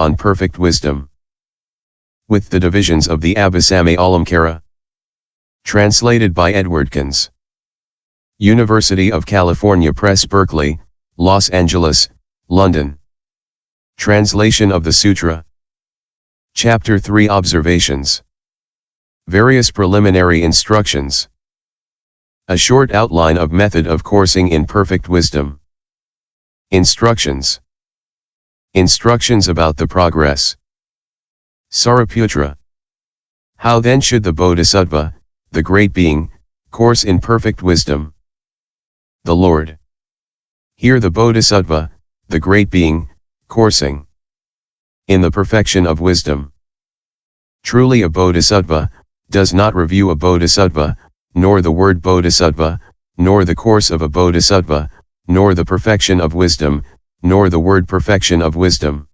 on perfect wisdom. With the divisions of the Abhisame Alamkara. Translated by Edward Conze. University of California Press, Berkeley, Los Angeles, London. Translation of the Sutra. Chapter 3, Observations. Various preliminary instructions. A short outline of method of coursing in perfect wisdom. Instructions. Instructions about the progress. Sariputra. How then should the bodhisattva, the great being, course in perfect wisdom? The Lord. Here the bodhisattva, the great being, coursing in the perfection of wisdom. Truly a bodhisattva does not review a bodhisattva, nor the word bodhisattva, nor the course of a bodhisattva, nor the perfection of wisdom, nor the word perfection of wisdom.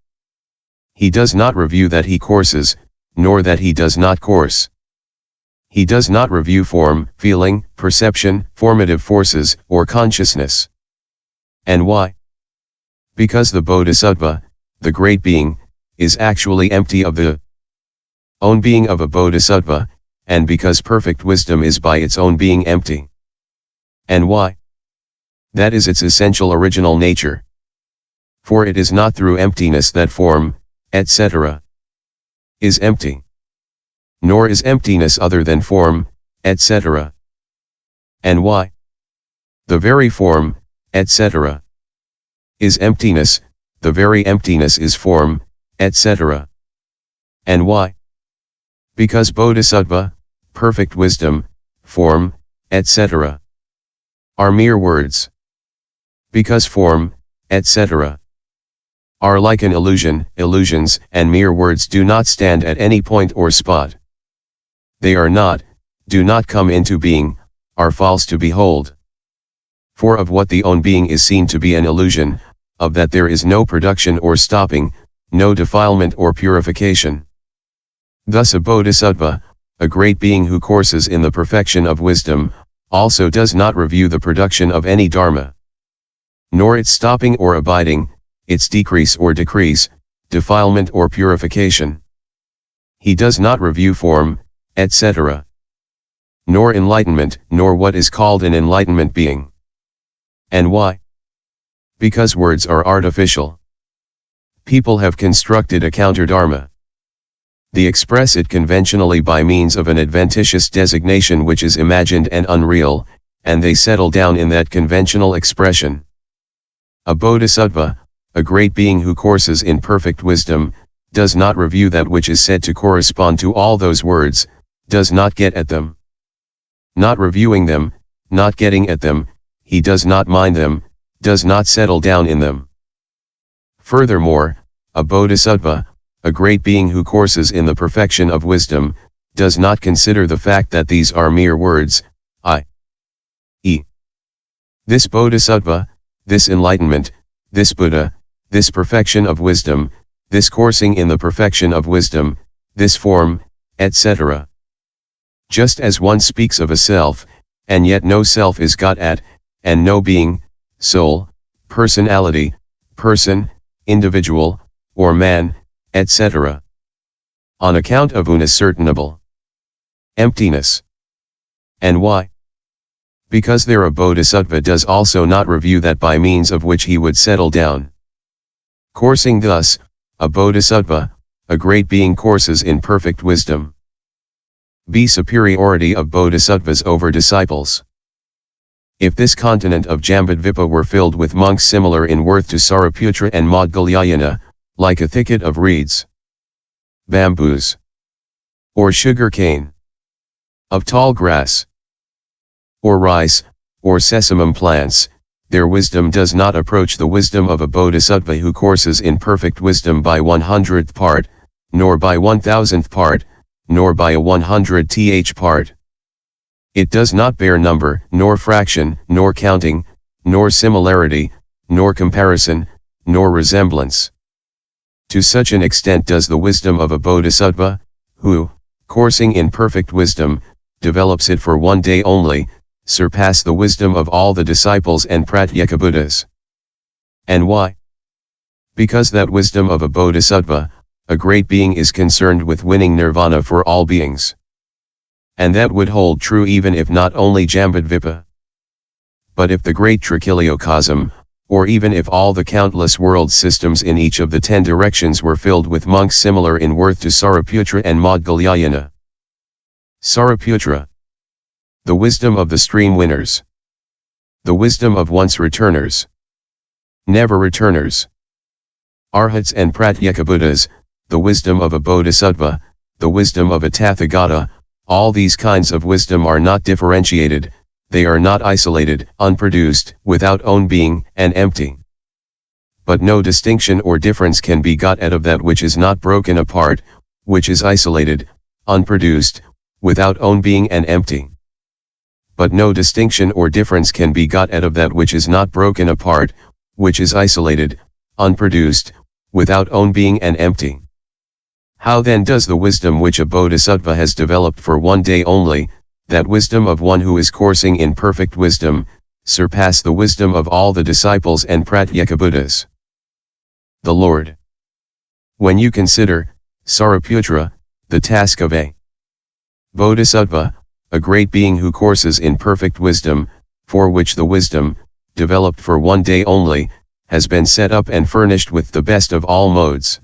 He does not review that he courses, nor that he does not course. He does not review form, feeling, perception, formative forces, or consciousness. And why? Because the bodhisattva, the great being, is actually empty of the own being of a bodhisattva, and because perfect wisdom is by its own being empty. And why? That is its essential original nature. For it is not through emptiness that form, etc., is empty. Nor is emptiness other than form, etc. And why? The very form, etc., is emptiness, the very emptiness is form, etc. And why? Because bodhisattva, perfect wisdom, form, etc., are mere words. Because form, etc., are like an illusion, illusions and mere words do not stand at any point or spot. They are not, do not come into being, are false to behold. For of what the own being is seen to be an illusion, of that there is no production or stopping, no defilement or purification. Thus a bodhisattva, a great being who courses in the perfection of wisdom, also does not review the production of any dharma, nor its stopping or abiding, its decrease or decrease, defilement or purification. He does not review form, etc., nor enlightenment, nor what is called an enlightenment being. And why? Because words are artificial. People have constructed a counter-dharma. They express it conventionally by means of an adventitious designation which is imagined and unreal, and they settle down in that conventional expression. A bodhisattva, a great being who courses in perfect wisdom, does not review that which is said to correspond to all those words, does not get at them. Not reviewing them, not getting at them, he does not mind them, does not settle down in them. Furthermore, a bodhisattva, a great being who courses in the perfection of wisdom, does not consider the fact that these are mere words, i.e., this bodhisattva, this enlightenment, this Buddha, this perfection of wisdom, this coursing in the perfection of wisdom, this form, etc. Just as one speaks of a self, and yet no self is got at, and no being, soul, personality, person, individual, or man, etc. on account of unascertainable emptiness. And why? Because there a bodhisattva does also not review that by means of which he would settle down. Coursing thus, a bodhisattva, a great being courses in perfect wisdom. B. Superiority of bodhisattvas over disciples. If this continent of Jambudvipa were filled with monks similar in worth to Sariputra and Maudgalyayana, like a thicket of reeds, bamboos, or sugar cane, of tall grass, or rice, or sesamum plants, their wisdom does not approach the wisdom of a bodhisattva who courses in perfect wisdom by 100th part, nor by 1000th part, nor by a 100th part. It does not bear number, nor fraction, nor counting, nor similarity, nor comparison, nor resemblance. To such an extent does the wisdom of a bodhisattva, who, coursing in perfect wisdom, develops it for one day only, surpass the wisdom of all the disciples and pratyeka Buddhas. And why? Because that wisdom of a bodhisattva, a great being is concerned with winning nirvana for all beings. And that would hold true even if not only Jambudvipa, but if the great Trichiliocosm, or even if all the countless world systems in each of the 10 directions were filled with monks similar in worth to Sariputra and Maudgalyayana. Sariputra. The wisdom of the stream winners. The wisdom of once returners. Never returners. Arhats and Pratyekabuddhas, the wisdom of a bodhisattva, the wisdom of a Tathagata, all these kinds of wisdom are not differentiated, they are not isolated, unproduced, without own being, and empty. But no distinction or difference can be got out of that which is not broken apart, which is isolated, unproduced, without own being and empty. But no distinction or difference can be got out of that which is not broken apart, which is isolated, unproduced, without own being and empty. How then does the wisdom which a bodhisattva has developed for one day only, that wisdom of one who is coursing in perfect wisdom, surpass the wisdom of all the disciples and Pratyekabuddhas? The Lord. When you consider, Sariputra, the task of a bodhisattva, a great being who courses in perfect wisdom, for which the wisdom, developed for one day only, has been set up and furnished with the best of all modes.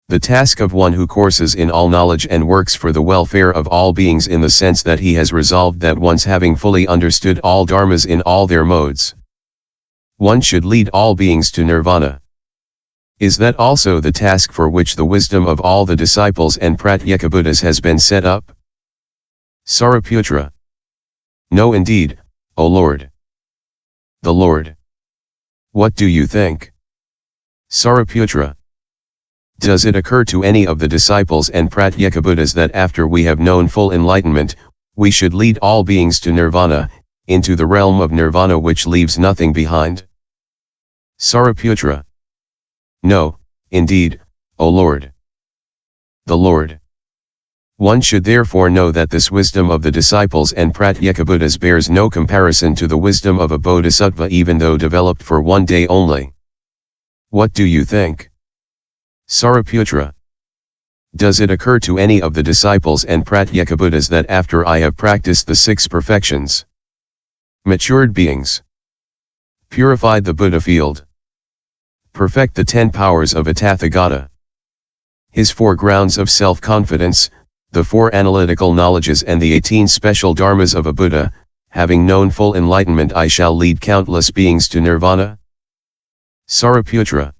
The task of one who courses in all knowledge and works for the welfare of all beings in the sense that he has resolved that once having fully understood all dharmas in all their modes, one should lead all beings to nirvana. Is that also the task for which the wisdom of all the disciples and Pratyekabuddhas has been set up? Sariputra. No indeed, O Lord. The Lord. What do you think? Sariputra. Does it occur to any of the disciples and Pratyekabuddhas that after we have known full enlightenment, we should lead all beings to nirvana, into the realm of nirvana which leaves nothing behind? Sariputra. No, indeed, O Lord. The Lord. One should therefore know that this wisdom of the disciples and Pratyekabuddhas bears no comparison to the wisdom of a bodhisattva even though developed for one day only. What do you think? Sariputra. Does it occur to any of the disciples and Pratyekabuddhas that after I have practiced the 6 perfections, matured beings, purified the Buddha field, perfect the 10 powers of a Tathagata, his 4 grounds of self-confidence, the 4 analytical knowledges and the 18 special dharmas of a Buddha, having known full enlightenment I shall lead countless beings to nirvana? Sariputra.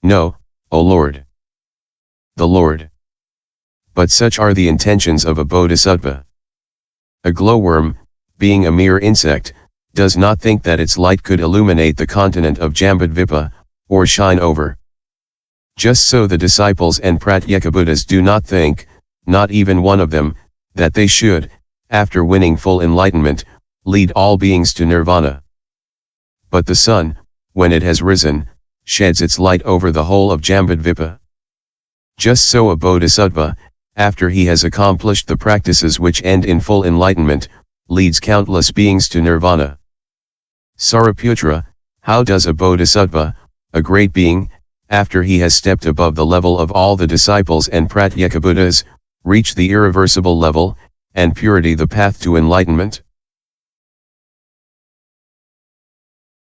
No, O Lord. The Lord. But such are the intentions of a bodhisattva. A glowworm, being a mere insect, does not think that its light could illuminate the continent of Jambudvipa, or shine over. Just so the disciples and Pratyekabuddhas do not think, not even one of them, that they should, after winning full enlightenment, lead all beings to nirvana. But the sun, when it has risen, sheds its light over the whole of Jambudvipa. Just so a bodhisattva, after he has accomplished the practices which end in full enlightenment, leads countless beings to nirvana. Sariputra, how does a bodhisattva, a great being, after he has stepped above the level of all the disciples and Pratyekabuddhas, reach the irreversible level, and purity the path to enlightenment?